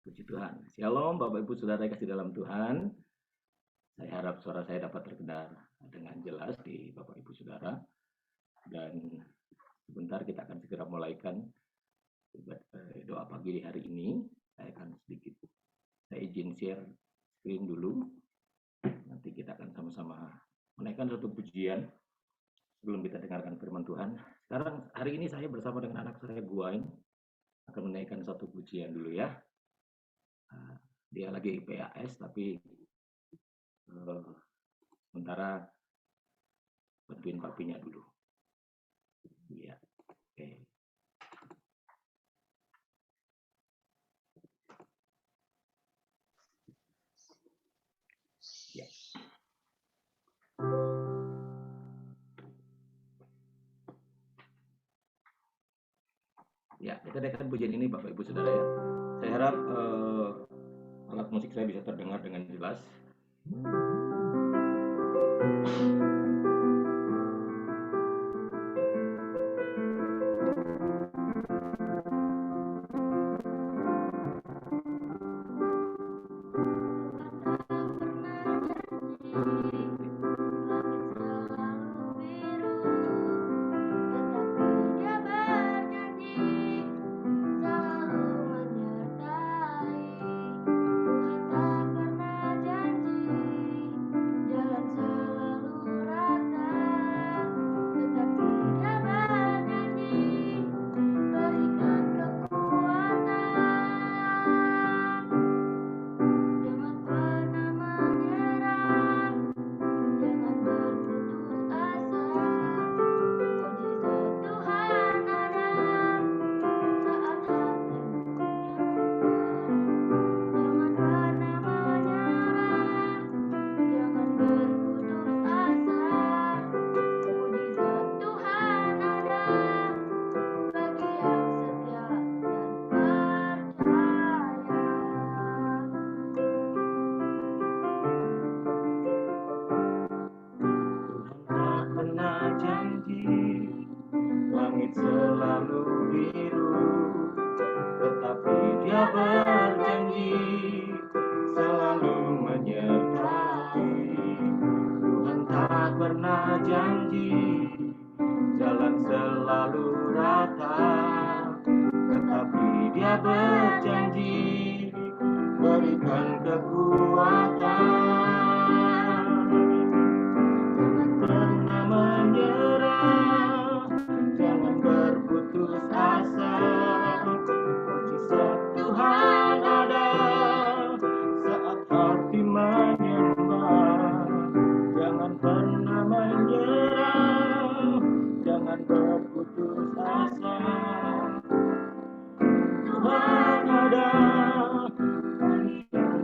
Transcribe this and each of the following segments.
Puji Tuhan. Shalom Bapak Ibu Saudara yang kasih dalam Tuhan. Saya harap suara saya dapat terdengar dengan jelas di Bapak Ibu Saudara. Dan sebentar kita akan segera mulaikan doa pagi di hari ini. Saya akan saya izin share screen dulu. Nanti kita akan sama-sama menaikkan satu pujian sebelum kita dengarkan firman Tuhan. Sekarang hari ini saya bersama dengan anak saya Guain akan menaikkan satu pujian dulu ya. Dia lagi PAS tapi sementara bantuin papinya dulu. Iya. Oke. Ya. Ya, kita dengarkan pujian ini Bapak Ibu Saudara ya. Saya harap alat musik saya bisa terdengar dengan jelas. Langit selalu biru, tetapi Dia berjanji selalu menyertai. Tuhan tak pernah janji jalan selalu rata, tetapi Dia berjanji berikan kekuatan. Jangan pernah menyerah, jangan berputus asa. Mujizat Tuhan ada saat hati menyembah. Jangan pernah menyerah, jangan berputus asa. Tuhan ada, yang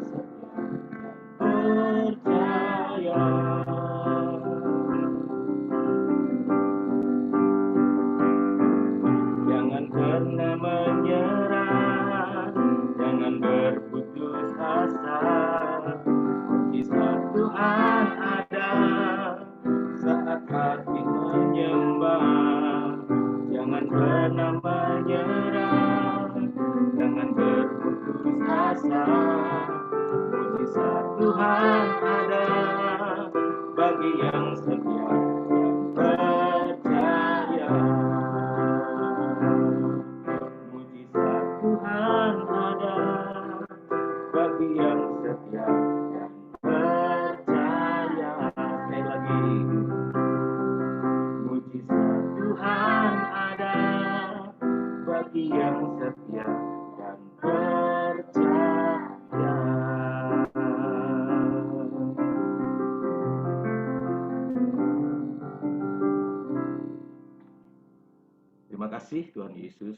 percaya. Jangan pernah menyerah, jangan berputus asa. Mujizat Tuhan ada saat hati menyembah. Jangan pernah menyerah, jangan berputus asa. Mujizat Tuhan ada bagi yang setia dan percaya. Mujizat Tuhan ada bagi yang setia dan percaya. Sekali lagi, mujizat Tuhan ada bagi yang setia dan percaya. Terima kasih Tuhan Yesus.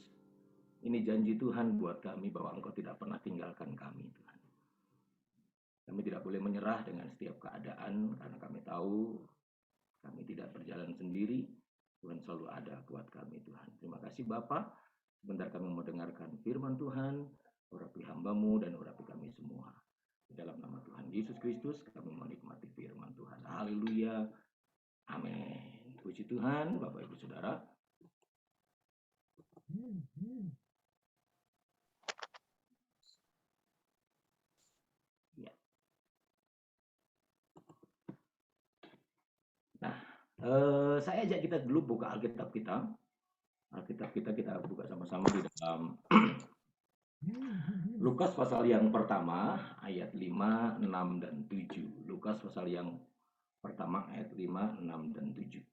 Ini janji Tuhan buat kami bahwa Engkau tidak pernah tinggalkan kami, Tuhan. Kami tidak boleh menyerah dengan setiap keadaan karena kami tahu kami tidak berjalan sendiri. Tuhan selalu ada buat kami, Tuhan. Terima kasih Bapa. Sebentar kami mau dengarkan firman Tuhan, urapi hamba-Mu dan urapi kami semua. Di dalam nama Tuhan Yesus Kristus kami menikmati firman Tuhan. Haleluya. Amin. Puji Tuhan, Bapak Ibu Saudara. Saya ajak kita dulu buka Alkitab kita. Alkitab kita buka sama-sama di dalam Lukas pasal yang pertama ayat 5, 6, dan 7. Lukas pasal yang pertama ayat 5, 6, dan 7.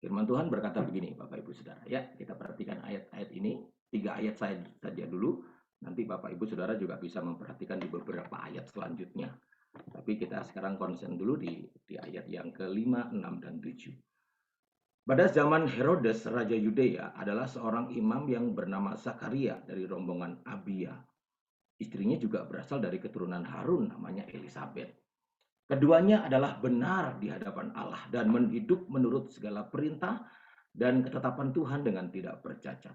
Firman Tuhan berkata begini, Bapak Ibu Saudara. Ya, kita perhatikan ayat-ayat ini. 3 ayat saja dulu. Nanti Bapak Ibu Saudara juga bisa memperhatikan di beberapa ayat selanjutnya. Tapi kita sekarang konsen dulu di ayat yang ke-5, 6, dan 7. Pada zaman Herodes, Raja Yudea adalah seorang imam yang bernama Zakaria dari rombongan Abia. Istrinya juga berasal dari keturunan Harun, namanya Elisabet. Keduanya adalah benar di hadapan Allah dan hidup menurut segala perintah dan ketetapan Tuhan dengan tidak bercacat.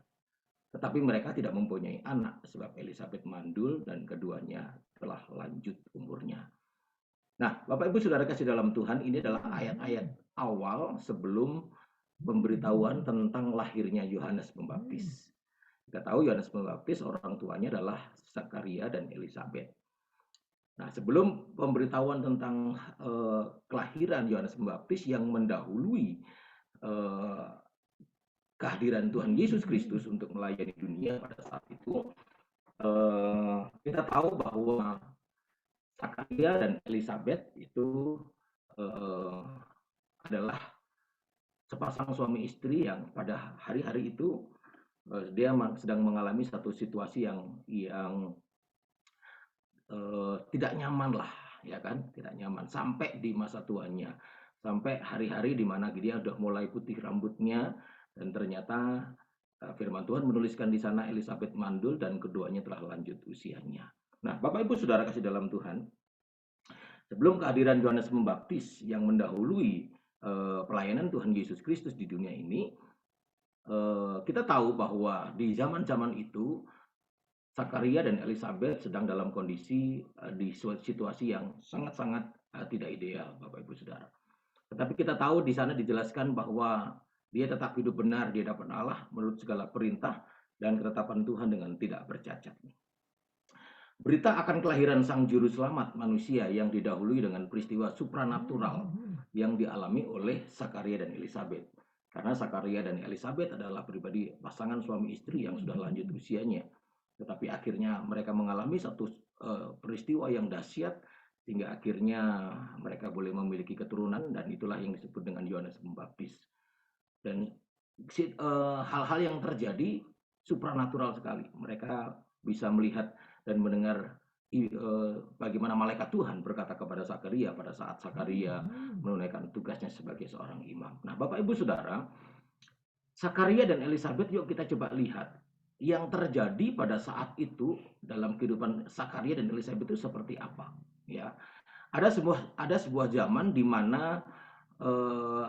Tetapi mereka tidak mempunyai anak sebab Elisabet mandul dan keduanya telah lanjut umurnya. Nah, Bapak Ibu Saudara kasih dalam Tuhan, ini adalah ayat-ayat awal sebelum pemberitahuan tentang lahirnya Yohanes Pembaptis. Kita tahu Yohanes Pembaptis orang tuanya adalah Zakaria dan Elisabet. Nah, sebelum pemberitahuan tentang kelahiran Yohanes Pembaptis yang mendahului kehadiran Tuhan Yesus Kristus untuk melayani dunia pada saat itu, kita tahu bahwa Zakaria dan Elisabet itu adalah sepasang suami istri yang pada hari-hari itu dia sedang mengalami satu situasi yang tidak nyaman lah, ya kan, tidak nyaman sampai di masa tuanya, sampai hari-hari di mana dia udah mulai putih rambutnya dan ternyata firman Tuhan menuliskan di sana Elisabet mandul dan keduanya telah lanjut usianya. Nah, Bapak Ibu Saudara kasih dalam Tuhan, sebelum kehadiran Yohanes Pembaptis yang mendahului pelayanan Tuhan Yesus Kristus di dunia ini, kita tahu bahwa di zaman-zaman itu Zakaria dan Elisabet sedang dalam kondisi di situasi yang sangat-sangat tidak ideal, Bapak Ibu Saudara. Tetapi kita tahu di sana dijelaskan bahwa dia tetap hidup benar di hadapan Allah menurut segala perintah dan ketetapan Tuhan dengan tidak bercacat. Berita akan kelahiran Sang Juru Selamat manusia yang didahului dengan peristiwa supranatural yang dialami oleh Zakaria dan Elisabet. Karena Zakaria dan Elisabet adalah pribadi pasangan suami istri yang sudah lanjut usianya. Tetapi akhirnya mereka mengalami satu peristiwa yang dahsyat sehingga akhirnya mereka boleh memiliki keturunan dan itulah yang disebut dengan Yohanes Pembaptis. Dan hal-hal yang terjadi supranatural sekali. Mereka bisa melihat dan mendengar bagaimana malaikat Tuhan berkata kepada Zakaria pada saat Zakaria menunaikan tugasnya sebagai seorang imam. Nah, Bapak Ibu Saudara, Zakaria dan Elisabet yuk kita coba lihat yang terjadi pada saat itu dalam kehidupan Zakaria dan Elisabet itu seperti apa, ya. Ada sebuah zaman di mana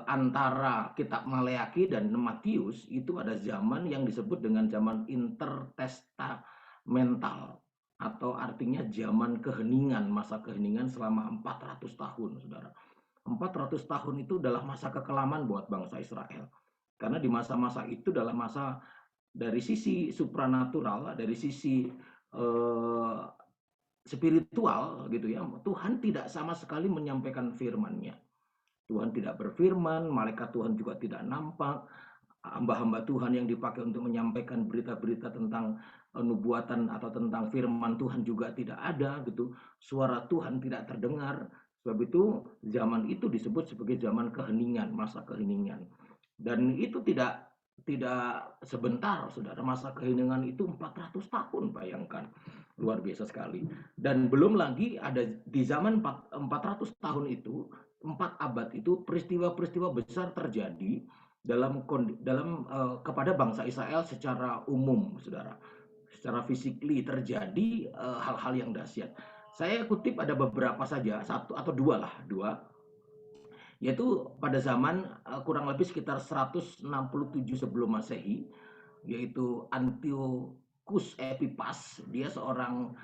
antara kitab Maleaki dan Matius itu ada zaman yang disebut dengan zaman intertestamental atau artinya zaman keheningan, masa keheningan selama 400 tahun, Saudara. 400 tahun itu adalah masa kekelaman buat bangsa Israel. Karena di masa-masa itu adalah masa dari sisi supranatural, dari sisi spiritual gitu ya, Tuhan tidak sama sekali menyampaikan firman-Nya. Tuhan tidak berfirman, malaikat Tuhan juga tidak nampak, hamba-hamba Tuhan yang dipakai untuk menyampaikan berita-berita tentang nubuatan atau tentang firman Tuhan juga tidak ada gitu. Suara Tuhan tidak terdengar. Sebab itu zaman itu disebut sebagai zaman keheningan, masa keheningan. Dan itu tidak sebentar, Saudara. Masa keheningan itu 400 tahun, bayangkan. Luar biasa sekali. Dan belum lagi ada di zaman 400 tahun itu, 4 abad itu peristiwa-peristiwa besar terjadi kepada bangsa Israel secara umum, Saudara. Secara fisikly terjadi hal-hal yang dahsyat. Saya kutip ada beberapa saja, satu atau dua, yaitu pada zaman kurang lebih sekitar 167 sebelum Masehi, yaitu Antiochus Epiphanes. Dia seorang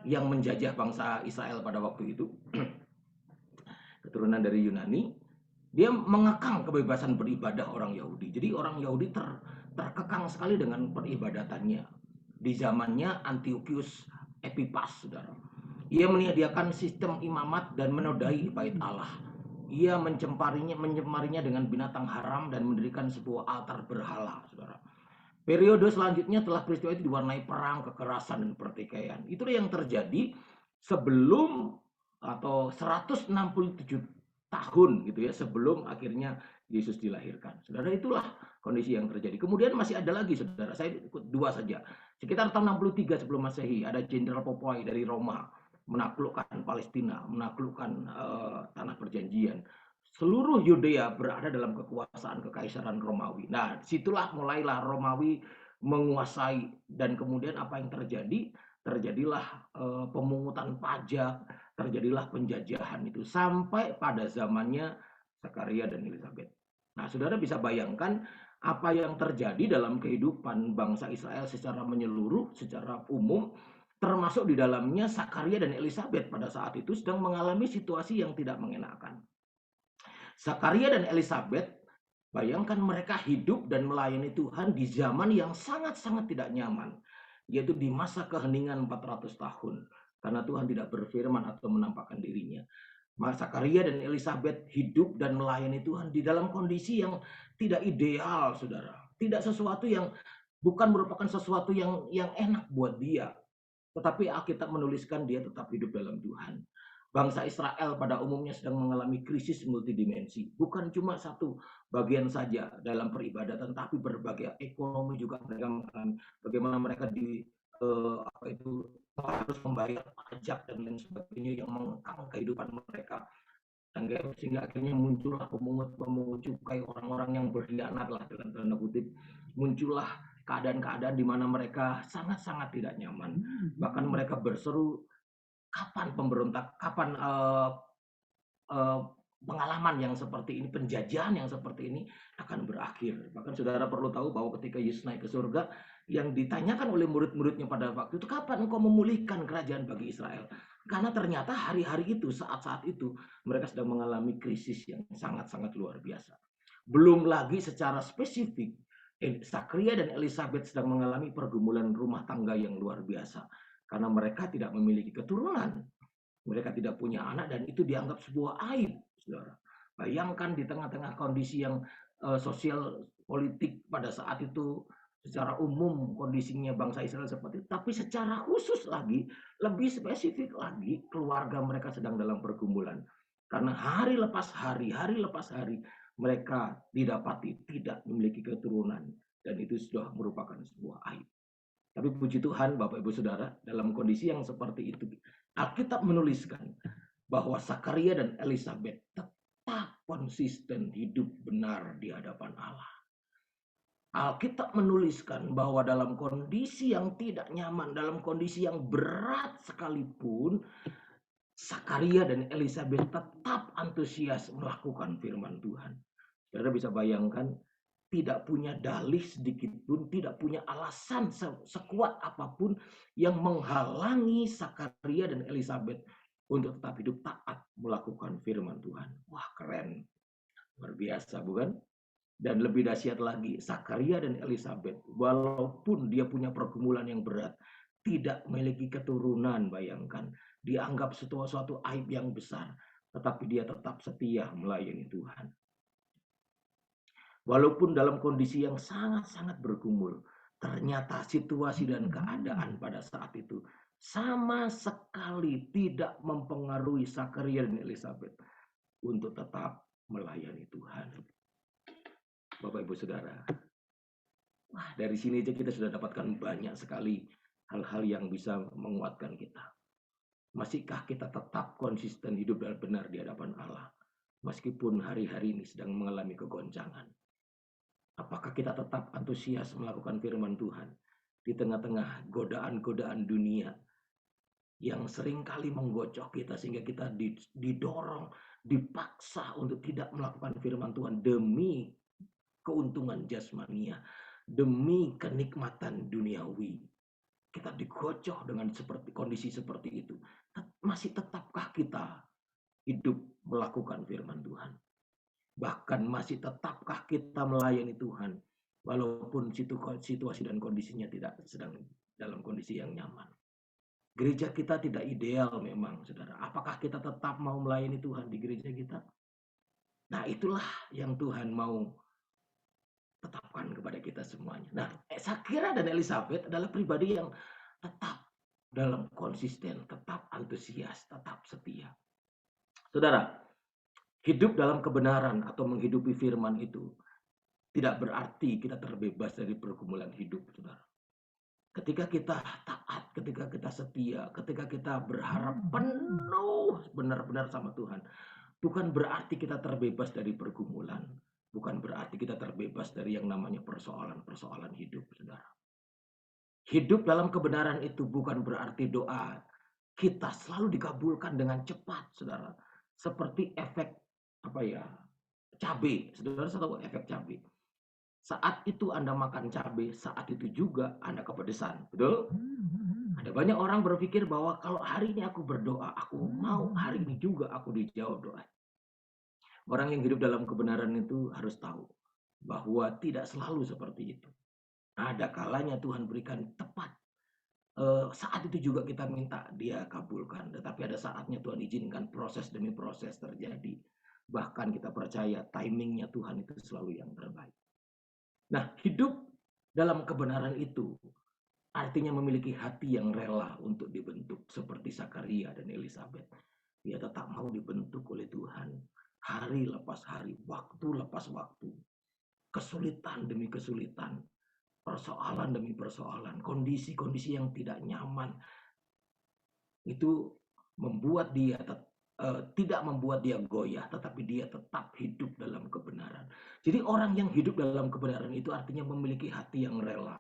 yang menjajah bangsa Israel pada waktu itu, keturunan dari Yunani. Dia mengekang kebebasan beribadah orang Yahudi. Jadi orang Yahudi terkekang sekali dengan peribadatannya di zamannya Antiochus Epiphanes, Saudara. Ia menyediakan sistem imamat dan menodai bait Allah. Ia mencemarinya dengan binatang haram dan mendirikan sebuah altar berhala, saudara. Periode selanjutnya telah peristiwa itu diwarnai perang, kekerasan, dan pertikaian. Itulah yang terjadi sebelum atau 167 tahun gitu ya, sebelum akhirnya Yesus dilahirkan. Saudara, itulah kondisi yang terjadi. Kemudian masih ada lagi, saudara, saya ikut dua saja. Sekitar tahun 63 sebelum Masehi, ada Jenderal Popoi dari Roma menaklukkan Palestina, menaklukkan tanah perjanjian. Seluruh Yudea berada dalam kekuasaan kekaisaran Romawi. Nah, disitulah mulailah Romawi menguasai, dan kemudian apa yang terjadi? Terjadilah pemungutan pajak, terjadilah penjajahan itu sampai pada zamannya Zakaria dan Elizabeth. Nah, saudara bisa bayangkan apa yang terjadi dalam kehidupan bangsa Israel secara menyeluruh, secara umum, termasuk di dalamnya Zakaria dan Elizabeth pada saat itu sedang mengalami situasi yang tidak mengenakan. Zakaria dan Elizabeth, bayangkan mereka hidup dan melayani Tuhan di zaman yang sangat-sangat tidak nyaman, yaitu di masa keheningan 400 tahun, karena Tuhan tidak berfirman atau menampakkan dirinya. Zakaria dan Elizabeth hidup dan melayani Tuhan di dalam kondisi yang tidak ideal, saudara. Tidak sesuatu yang, bukan merupakan sesuatu yang enak buat dia. Tetapi Alkitab menuliskan dia tetap hidup dalam Tuhan. Bangsa Israel pada umumnya sedang mengalami krisis multidimensi. Bukan cuma satu bagian saja dalam peribadatan, tapi berbagai ekonomi juga mereka mengalami. Bagaimana mereka harus membayar pajak dan lain sebagainya yang mengekang kehidupan mereka. Sehingga akhirnya muncullah pemungut cukai, orang-orang yang berkhianat lah dalam tanda kutip. Muncullah keadaan-keadaan di mana mereka sangat-sangat tidak nyaman. Bahkan mereka berseru, kapan pemberontak, kapan pengalaman yang seperti ini, penjajahan yang seperti ini akan berakhir. Bahkan saudara perlu tahu bahwa ketika Yesus naik ke surga, yang ditanyakan oleh murid-muridnya pada waktu itu, kapan engkau memulihkan kerajaan bagi Israel? Karena ternyata hari-hari itu, saat-saat itu, mereka sedang mengalami krisis yang sangat-sangat luar biasa. Belum lagi secara spesifik, Zakaria dan Elizabeth sedang mengalami pergumulan rumah tangga yang luar biasa. Karena mereka tidak memiliki keturunan. Mereka tidak punya anak dan itu dianggap sebuah aib, saudara. Bayangkan di tengah-tengah kondisi yang sosial politik pada saat itu, secara umum kondisinya bangsa Israel seperti itu, tapi secara khusus lagi, lebih spesifik lagi, keluarga mereka sedang dalam pergumulan. Karena hari lepas hari, mereka didapati tidak memiliki keturunan, dan itu sudah merupakan sebuah aib. Tapi puji Tuhan, Bapak Ibu Saudara, dalam kondisi yang seperti itu, Alkitab menuliskan bahwa Zakaria dan Elizabeth tetap konsisten hidup benar di hadapan Allah. Alkitab menuliskan bahwa dalam kondisi yang tidak nyaman, dalam kondisi yang berat sekalipun, Zakaria dan Elizabeth tetap antusias melakukan firman Tuhan. Saudara bisa bayangkan, tidak punya dalih sedikit pun, tidak punya alasan sekuat apapun yang menghalangi Zakaria dan Elizabeth untuk tetap hidup taat melakukan firman Tuhan. Wah, keren. Luar biasa, bukan? Dan lebih dahsyat lagi, Zakaria dan Elizabeth, walaupun dia punya pergumulan yang berat, tidak memiliki keturunan, bayangkan. Dianggap suatu aib yang besar, tetapi dia tetap setia melayani Tuhan. Walaupun dalam kondisi yang sangat-sangat bergumul, ternyata situasi dan keadaan pada saat itu sama sekali tidak mempengaruhi Zakaria dan Elizabeth untuk tetap melayani Tuhan. Bapak Ibu Saudara, wah, dari sini aja kita sudah dapatkan banyak sekali hal-hal yang bisa menguatkan kita. Masihkah kita tetap konsisten hidup dan benar di hadapan Allah, meskipun hari-hari ini sedang mengalami kegoncangan? Apakah kita tetap antusias melakukan firman Tuhan di tengah-tengah godaan-godaan dunia yang seringkali menggocok kita sehingga kita didorong, dipaksa untuk tidak melakukan firman Tuhan demi keuntungan jasmania, demi kenikmatan duniawi. Kita digocok dengan kondisi seperti itu. Masih tetapkah kita hidup melakukan firman Tuhan? Bahkan masih tetapkah kita melayani Tuhan walaupun situasi dan kondisinya tidak sedang dalam kondisi yang nyaman? Gereja kita tidak ideal memang, saudara. Apakah kita tetap mau melayani Tuhan di gereja kita? Nah, itulah yang Tuhan mau tetapkan kepada kita semuanya. Nah, Sakira dan Elizabeth adalah pribadi yang tetap dalam konsisten, tetap antusias, tetap setia. Saudara, hidup dalam kebenaran atau menghidupi firman itu tidak berarti kita terbebas dari pergumulan hidup, saudara. Ketika kita taat, ketika kita setia, ketika kita berharap penuh benar-benar sama Tuhan, bukan berarti kita terbebas dari pergumulan. Bukan berarti kita terbebas dari yang namanya persoalan-persoalan hidup, saudara. Hidup dalam kebenaran itu bukan berarti doa kita selalu dikabulkan dengan cepat, saudara. Seperti efek cabai. Saudara tahu efek cabai. Saat itu Anda makan cabai, saat itu juga Anda kepedesan. Betul? Ada banyak orang berpikir bahwa kalau hari ini aku berdoa, aku mau hari ini juga aku dijawab doa. Orang yang hidup dalam kebenaran itu harus tahu bahwa tidak selalu seperti itu. Ada kalanya Tuhan berikan tepat. Saat itu juga kita minta dia kabulkan. Tetapi ada saatnya Tuhan izinkan proses demi proses terjadi. Bahkan kita percaya timingnya Tuhan itu selalu yang terbaik. Nah, hidup dalam kebenaran itu artinya memiliki hati yang rela untuk dibentuk seperti Sakaria dan Elizabeth. Dia tetap mau dibentuk oleh Tuhan. Hari lepas hari, waktu lepas waktu. Kesulitan demi kesulitan. Persoalan demi persoalan. Kondisi-kondisi yang tidak nyaman. Itu membuat dia tidak membuat dia goyah, tetapi dia tetap hidup dalam kebenaran. Jadi orang yang hidup dalam kebenaran itu artinya memiliki hati yang rela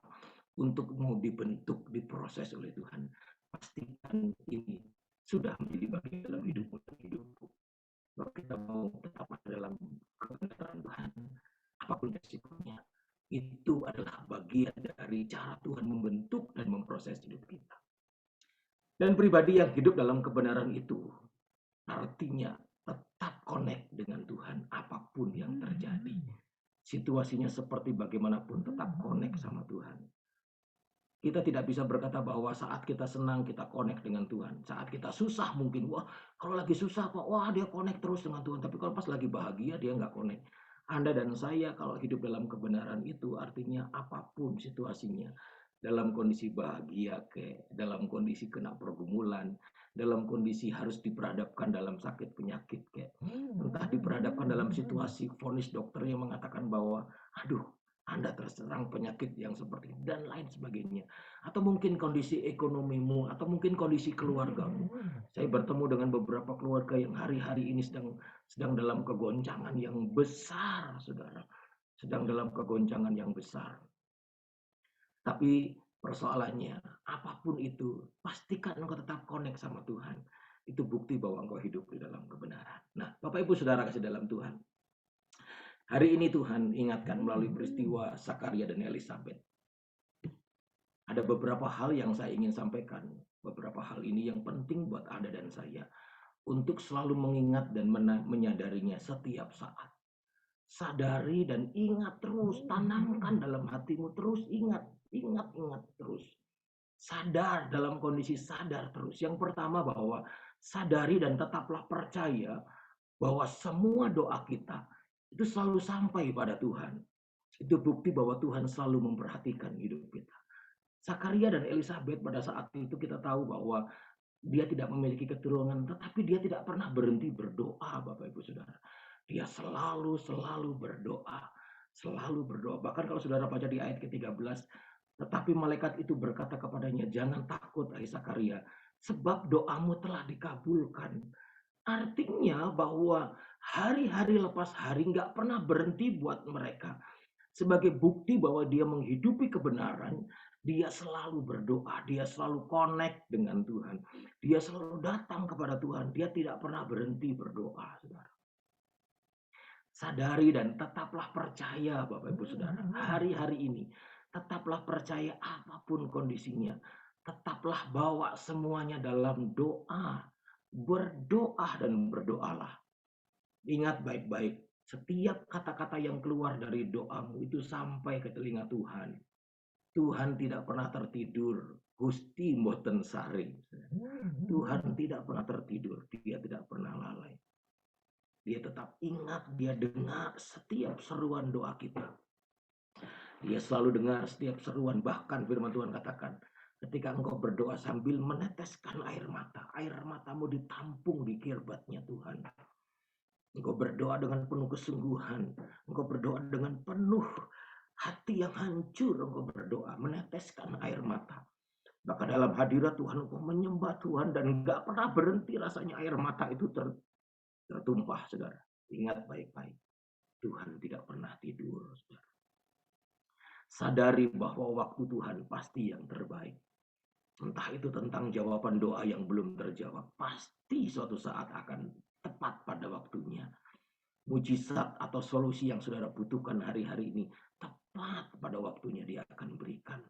untuk mau dibentuk, diproses oleh Tuhan. Pastikan ini sudah menjadi bagian dalam hidupmu dan hidupku. Kalau kita mau tetap dalam kebenaran Tuhan, apapun resikonya, itu adalah bagian dari cara Tuhan membentuk dan memproses hidup kita. Dan pribadi yang hidup dalam kebenaran itu artinya tetap connect dengan Tuhan apapun yang terjadi. Situasinya seperti bagaimanapun tetap connect sama Tuhan. Kita tidak bisa berkata bahwa saat kita senang kita connect dengan Tuhan. Saat kita susah mungkin, wah kalau lagi susah kok, wah dia connect terus dengan Tuhan. Tapi kalau pas lagi bahagia dia nggak connect. Anda dan saya kalau hidup dalam kebenaran itu artinya apapun situasinya. Dalam kondisi bahagia, dalam kondisi kena pergumulan, dalam kondisi harus diperhadapkan dalam sakit penyakit, entah diperhadapkan dalam situasi vonis dokter yang mengatakan bahwa, aduh, Anda terserang penyakit yang seperti ini, dan lain sebagainya. Atau mungkin kondisi ekonomimu, atau mungkin kondisi keluargamu. Saya bertemu dengan beberapa keluarga yang hari-hari ini sedang dalam kegoncangan yang besar, saudara. Sedang dalam kegoncangan yang besar. Tapi persoalannya, apapun itu, pastikan engkau tetap connect sama Tuhan. Itu bukti bahwa engkau hidup di dalam kebenaran. Nah, Bapak Ibu Saudara kasih dalam Tuhan. Hari ini Tuhan ingatkan melalui peristiwa Sakaria dan Elizabeth. Ada beberapa hal yang saya ingin sampaikan. Beberapa hal ini yang penting buat Anda dan saya. Untuk selalu mengingat dan menyadarinya setiap saat. Sadari dan ingat terus, tanamkan dalam hatimu, terus ingat terus. Sadar, dalam kondisi sadar terus. Yang pertama bahwa sadari dan tetaplah percaya bahwa semua doa kita itu selalu sampai pada Tuhan. Itu bukti bahwa Tuhan selalu memperhatikan hidup kita. Sakaria dan Elizabeth pada saat itu kita tahu bahwa dia tidak memiliki keturunan, tetapi dia tidak pernah berhenti berdoa, Bapak Ibu Saudara. Dia selalu berdoa, selalu berdoa. Bahkan kalau saudara baca di ayat ke-13, tetapi malaikat itu berkata kepadanya, jangan takut hai Sakaria, sebab doamu telah dikabulkan. Artinya bahwa hari-hari lepas hari nggak pernah berhenti buat mereka. Sebagai bukti bahwa dia menghidupi kebenaran, dia selalu berdoa, dia selalu connect dengan Tuhan. Dia selalu datang kepada Tuhan, dia tidak pernah berhenti berdoa, saudara. Sadari dan tetaplah percaya, Bapak Ibu Saudara, hari-hari ini. Tetaplah percaya apapun kondisinya. Tetaplah bawa semuanya dalam doa. Berdoa dan berdoalah. Ingat baik-baik, setiap kata-kata yang keluar dari doamu itu sampai ke telinga Tuhan. Tuhan tidak pernah tertidur. Gusti mboten sari. Tuhan tidak pernah tertidur. Dia tidak pernah lalai. Dia tetap ingat, dia dengar setiap seruan doa kita. Dia selalu dengar setiap seruan. Bahkan firman Tuhan katakan, ketika engkau berdoa sambil meneteskan air matamu ditampung di kirbatnya Tuhan. Engkau berdoa dengan penuh kesungguhan. Engkau berdoa dengan penuh hati yang hancur. Engkau berdoa meneteskan air mata. Bahkan dalam hadirat Tuhan engkau menyembah Tuhan dan gak pernah berhenti rasanya air mata itu tertumpah, saudara. Ingat baik-baik. Tuhan tidak pernah tidur, saudara. Sadari bahwa waktu Tuhan pasti yang terbaik. Entah itu tentang jawaban doa yang belum terjawab. Pasti suatu saat akan tepat pada waktunya. Mujizat atau solusi yang saudara butuhkan hari-hari ini. Tepat pada waktunya dia akan berikan.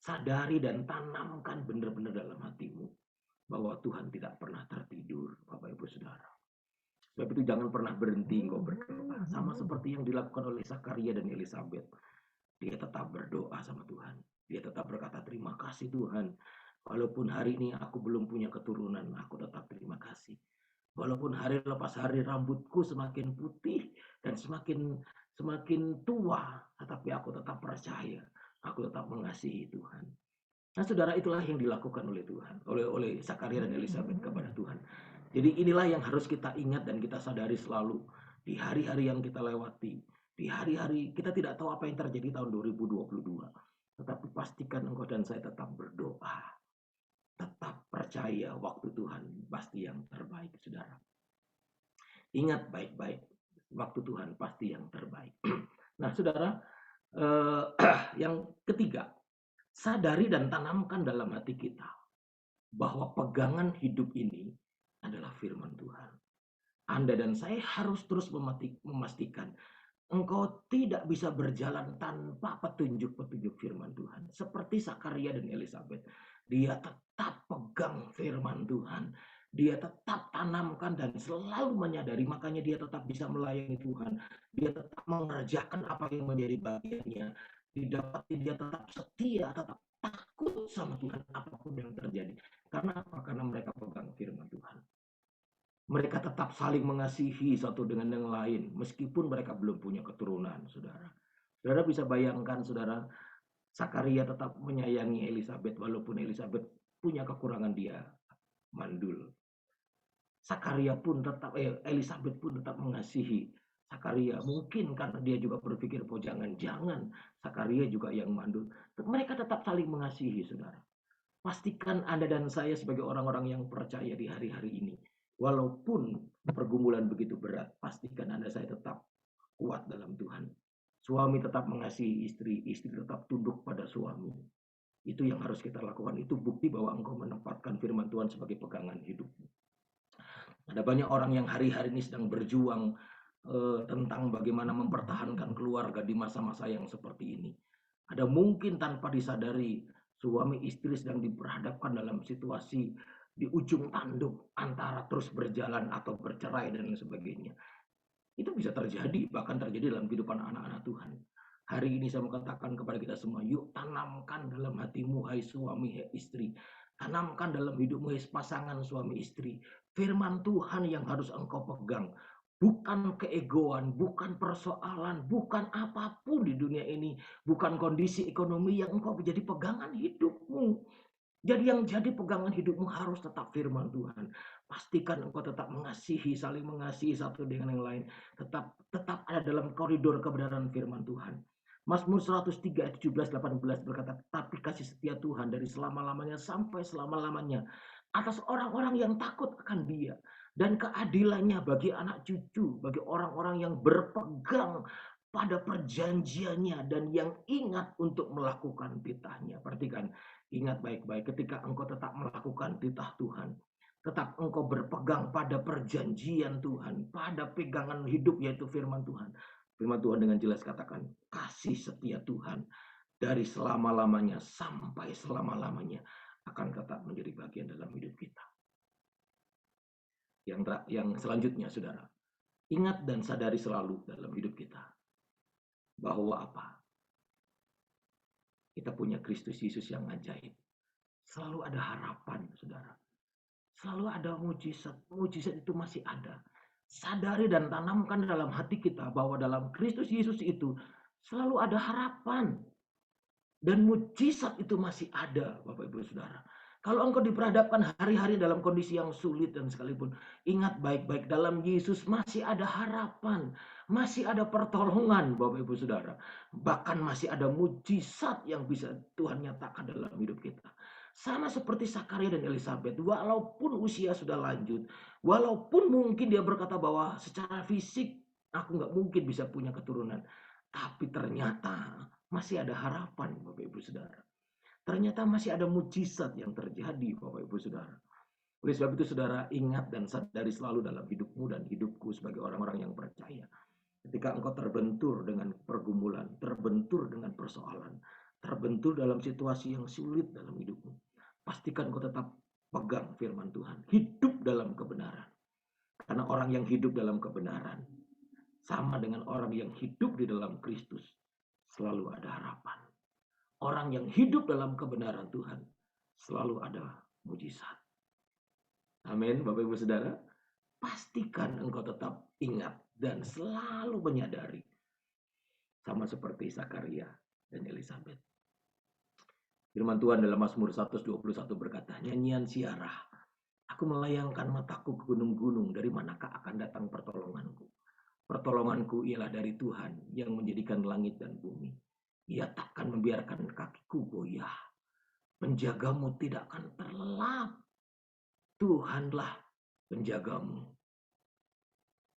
Sadari dan tanamkan benar-benar dalam hatimu. Bahwa Tuhan tidak pernah tertidur, Bapak Ibu Saudara. Sebab itu jangan pernah berhenti engkau berdoa. Sama seperti yang dilakukan oleh Zakaria dan Elizabeth. Dia tetap berdoa sama Tuhan. Dia tetap berkata, terima kasih Tuhan. Walaupun hari ini aku belum punya keturunan, aku tetap terima kasih. Walaupun hari lepas hari rambutku semakin putih dan semakin tua, tetapi aku tetap percaya. Aku tetap mengasihi Tuhan. Nah, saudara, itulah yang dilakukan oleh Tuhan, oleh Zakaria dan Elizabeth kepada Tuhan. Jadi inilah yang harus kita ingat dan kita sadari selalu di hari-hari yang kita lewati. Di hari-hari kita tidak tahu apa yang terjadi tahun 2022. Tetapi pastikan engkau dan saya tetap berdoa. Tetap percaya waktu Tuhan pasti yang terbaik, saudara. Ingat baik-baik, waktu Tuhan pasti yang terbaik. Nah, saudara, yang ketiga, sadari dan tanamkan dalam hati kita bahwa pegangan hidup ini adalah firman Tuhan. Anda dan saya harus terus memastikan engkau tidak bisa berjalan tanpa petunjuk-petunjuk firman Tuhan. Seperti Zakaria dan Elizabeth. Dia tetap pegang firman Tuhan. Dia tetap tanamkan dan selalu menyadari. Makanya dia tetap bisa melayani Tuhan. Dia tetap mengerjakan apa yang menjadi bagiannya. Dia tetap setia, tetap takut sama Tuhan apapun yang terjadi. Karena apa? Karena mereka pegang firman Tuhan. Mereka tetap saling mengasihi satu dengan yang lain. Meskipun mereka belum punya keturunan, saudara. Saudara bisa bayangkan, saudara, Zakaria tetap menyayangi Elizabeth. Walaupun Elizabeth punya kekurangan, dia mandul. Elizabeth pun tetap mengasihi Zakaria. Mungkin karena dia juga berpikir, oh jangan-jangan Zakaria juga yang mandul. Mereka tetap saling mengasihi, saudara. Pastikan Anda dan saya sebagai orang-orang yang percaya di hari-hari ini. Walaupun pergumulan begitu berat, pastikan Anda saya tetap kuat dalam Tuhan. Suami tetap mengasihi istri, istri tetap tunduk pada suami. Itu yang harus kita lakukan. Itu bukti bahwa engkau menempatkan firman Tuhan sebagai pegangan hidupmu. Ada banyak orang yang hari-hari ini sedang berjuang tentang bagaimana mempertahankan keluarga di masa-masa yang seperti ini. Ada mungkin tanpa disadari suami istri sedang diperhadapkan dalam situasi di ujung tanduk antara terus berjalan atau bercerai dan lain sebagainya. Itu bisa terjadi, bahkan terjadi dalam kehidupan anak-anak Tuhan. Hari ini saya mau katakan kepada kita semua, yuk tanamkan dalam hatimu, hai suami, hai istri. Tanamkan dalam hidupmu, hai pasangan suami istri. Firman Tuhan yang harus engkau pegang. Bukan keegoan, bukan persoalan, bukan apapun di dunia ini. Bukan kondisi ekonomi yang engkau menjadi pegangan hidupmu. Jadi yang jadi pegangan hidupmu harus tetap firman Tuhan. Pastikan engkau tetap mengasihi, saling mengasihi satu dengan yang lain. Tetap ada dalam koridor kebenaran firman Tuhan. Mazmur 103 ayat 17-18 berkata, tapi kasih setia Tuhan dari selama-lamanya sampai selama-lamanya atas orang-orang yang takut akan Dia, dan keadilannya bagi anak cucu, bagi orang-orang yang berpegang pada perjanjiannya dan yang ingat untuk melakukan titahnya. Perhatikan, ingat baik-baik, ketika engkau tetap melakukan titah Tuhan, tetap engkau berpegang pada perjanjian Tuhan, pada pegangan hidup yaitu firman Tuhan. Firman Tuhan dengan jelas katakan, kasih setia Tuhan dari selama-lamanya sampai selama-lamanya akan tetap menjadi bagian dalam hidup kita. Yang selanjutnya, saudara, ingat dan sadari selalu dalam hidup kita bahwa apa? Kita punya Kristus Yesus yang ajaib. Selalu ada harapan, saudara. Selalu ada mujizat. Mujizat itu masih ada. Sadari dan tanamkan dalam hati kita bahwa dalam Kristus Yesus itu selalu ada harapan. Dan mujizat itu masih ada, Bapak Ibu Saudara. Kalau engkau diperhadapkan hari-hari dalam kondisi yang sulit dan sekalipun, ingat baik-baik, dalam Yesus masih ada harapan. Masih ada pertolongan, Bapak Ibu Saudara. Bahkan masih ada mujizat yang bisa Tuhan nyatakan dalam hidup kita. Sama seperti Sakaria dan Elizabeth, walaupun usia sudah lanjut, walaupun mungkin dia berkata bahwa secara fisik aku nggak mungkin bisa punya keturunan, tapi ternyata masih ada harapan, Bapak Ibu Saudara. Ternyata masih ada mujizat yang terjadi, Bapak Ibu Saudara. Oleh sebab itu saudara, ingat dan sadari selalu dalam hidupmu dan hidupku sebagai orang-orang yang percaya. Ketika engkau terbentur dengan pergumulan, terbentur dengan persoalan, terbentur dalam situasi yang sulit dalam hidupmu, pastikan engkau tetap pegang firman Tuhan. Hidup dalam kebenaran. Karena orang yang hidup dalam kebenaran sama dengan orang yang hidup di dalam Kristus. Selalu ada harapan. Orang yang hidup dalam kebenaran Tuhan selalu ada mujizat. Amin, Bapak Ibu Saudara. Pastikan engkau tetap ingat dan selalu menyadari. Sama seperti Sakaria dan Elizabeth. Firman Tuhan dalam Mazmur 121 berkata, nyanyian siarah, aku melayangkan mataku ke gunung-gunung, dari manakah akan datang pertolonganku? Pertolonganku ialah dari Tuhan yang menjadikan langit dan bumi. Ia takkan membiarkan kakiku goyah. Penjagamu tidak akan terlelap. Tuhanlah penjagamu.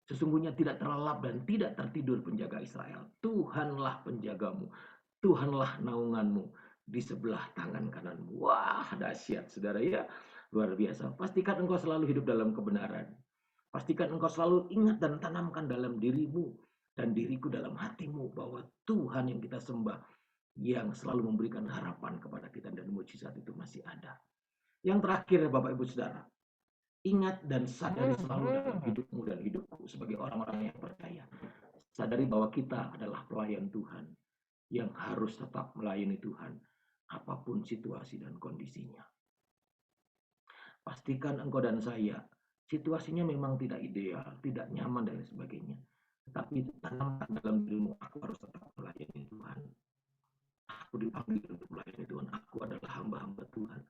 Sesungguhnya tidak terlelap dan tidak tertidur penjaga Israel. Tuhanlah penjagamu. Tuhanlah naunganmu di sebelah tangan kananmu. Wah, dahsyat saudara ya. Luar biasa. Pastikan engkau selalu hidup dalam kebenaran. Pastikan engkau selalu ingat dan tanamkan dalam dirimu dan diriku dalam hatimu bahwa Tuhan yang kita sembah yang selalu memberikan harapan kepada kita dan mujizat itu masih ada. Yang terakhir Bapak Ibu Saudara, ingat dan sadari selalu dalam hidupmu dan hidupku sebagai orang-orang yang percaya. Sadari bahwa kita adalah pelayan Tuhan yang harus tetap melayani Tuhan apapun situasi dan kondisinya. Pastikan engkau dan saya situasinya memang tidak ideal, tidak nyaman dan sebagainya. Tetapi tanamkan dalam dirimu, aku harus tetap melayani Tuhan. Aku dipanggil untuk melayani Tuhan. Aku adalah hamba-hamba Tuhan.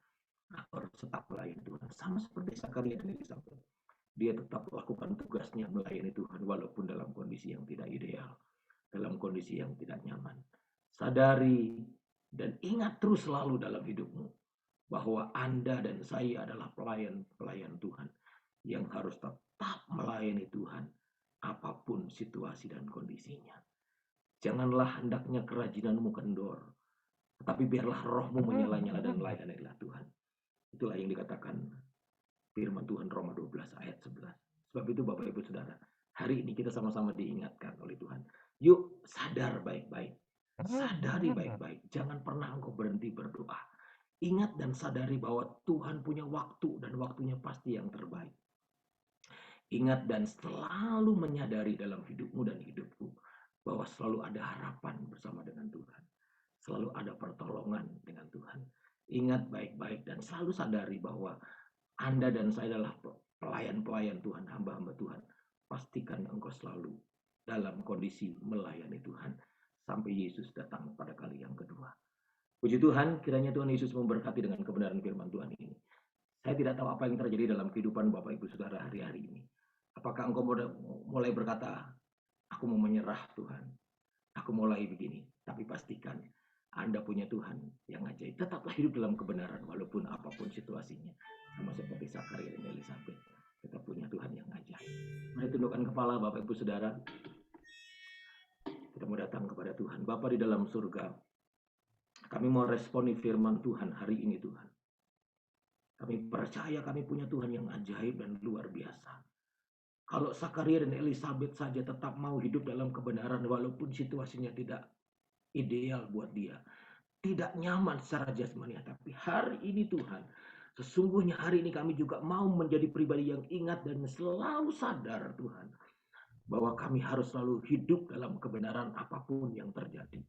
Aku harus tetap melayani Tuhan. Sama seperti Sakaria dan Elizabeth. Dia tetap melakukan tugasnya melayani Tuhan walaupun dalam kondisi yang tidak ideal. Dalam kondisi yang tidak nyaman. Sadari dan ingat terus selalu dalam hidupmu bahwa Anda dan saya adalah pelayan-pelayan Tuhan yang harus tetap melayani Tuhan apapun situasi dan kondisinya. Janganlah hendaknya kerajinanmu kendor, tetapi biarlah rohmu menyala-nyala dan melayanilah Tuhan. Itulah yang dikatakan firman Tuhan Roma 12 ayat 11. Sebab itu Bapak Ibu Saudara, hari ini kita sama-sama diingatkan oleh Tuhan. Yuk sadar baik-baik. Sadari baik-baik. Jangan pernah engkau berhenti berdoa. Ingat dan sadari bahwa Tuhan punya waktu dan waktunya pasti yang terbaik. Ingat dan selalu menyadari dalam hidupmu dan hidupku bahwa selalu ada harapan bersama dengan Tuhan. Selalu ada pertolongan dengan Tuhan. Ingat baik-baik dan selalu sadari bahwa Anda dan saya adalah pelayan-pelayan Tuhan, hamba-hamba Tuhan. Pastikan engkau selalu dalam kondisi melayani Tuhan sampai Yesus datang pada kali yang kedua. Puji Tuhan, kiranya Tuhan Yesus memberkati dengan kebenaran firman Tuhan ini. Saya tidak tahu apa yang terjadi dalam kehidupan Bapak Ibu Saudara hari-hari ini. Apakah engkau mulai berkata, aku mau menyerah Tuhan, aku mulai begini. Tapi pastikan Anda punya Tuhan yang ajaib. Tetaplah hidup dalam kebenaran walaupun apapun situasinya. Sama seperti Sakaria dan Elizabeth. Kita punya Tuhan yang ajaib. Mari tundukkan kepala Bapak Ibu Saudara. Kita mau datang kepada Tuhan. Bapa di dalam surga, kami mau responi firman Tuhan hari ini Tuhan. Kami percaya kami punya Tuhan yang ajaib dan luar biasa. Kalau Sakaria dan Elizabeth saja tetap mau hidup dalam kebenaran walaupun situasinya tidak ideal buat dia. Tidak nyaman secara jasmani. Tapi hari ini Tuhan, sesungguhnya hari ini kami juga mau menjadi pribadi yang ingat dan selalu sadar Tuhan. Bahwa kami harus selalu hidup dalam kebenaran apapun yang terjadi.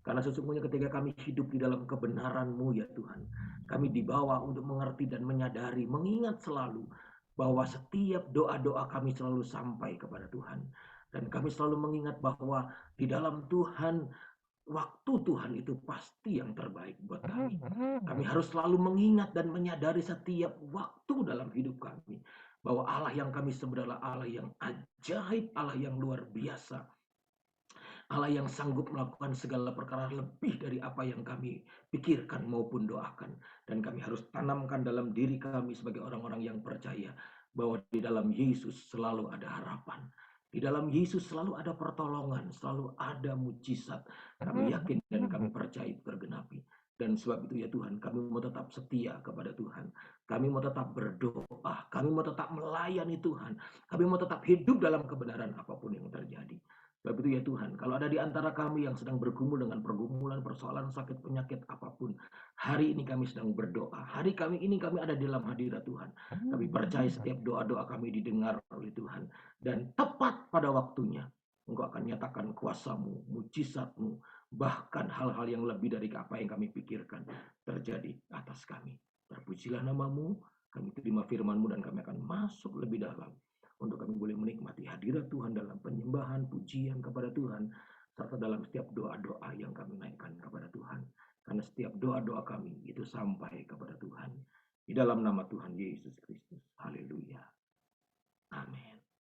Karena sesungguhnya ketika kami hidup di dalam kebenaran-Mu ya Tuhan, kami dibawa untuk mengerti dan menyadari, mengingat selalu bahwa setiap doa-doa kami selalu sampai kepada Tuhan. Dan kami selalu mengingat bahwa di dalam Tuhan, waktu Tuhan itu pasti yang terbaik buat kami. Kami harus selalu mengingat dan menyadari setiap waktu dalam hidup kami, bahwa Allah yang kami sembah adalah Allah yang ajaib, Allah yang luar biasa. Allah yang sanggup melakukan segala perkara lebih dari apa yang kami pikirkan maupun doakan. Dan kami harus tanamkan dalam diri kami sebagai orang-orang yang percaya bahwa di dalam Yesus selalu ada harapan. Di dalam Yesus selalu ada pertolongan, selalu ada mujizat. Kami yakin dan kami percaya itu tergenapi. Dan sebab itu ya Tuhan, kami mau tetap setia kepada Tuhan. Kami mau tetap berdoa. Kami mau tetap melayani Tuhan. Kami mau tetap hidup dalam kebenaran apapun yang terjadi. Sebab itu ya Tuhan, kalau ada di antara kami yang sedang bergumul dengan pergumulan, persoalan, sakit, penyakit apapun, hari ini kami sedang berdoa. Hari kami ini kami ada di dalam hadirat Tuhan. Kami percaya setiap doa-doa kami didengar oleh Tuhan. Dan tepat pada waktunya, Engkau akan nyatakan kuasa-Mu, mujizat-Mu, bahkan hal-hal yang lebih dari apa yang kami pikirkan terjadi atas kami. Terpujilah nama-Mu, kami terima firman-Mu dan kami akan masuk lebih dalam untuk kami boleh menikmati hadirat Tuhan dalam penyembahan, pujian kepada Tuhan, serta dalam setiap doa-doa yang kami naikkan kepada Tuhan. Karena setiap doa-doa kami itu sampai kepada Tuhan. Di dalam nama Tuhan Yesus Kristus.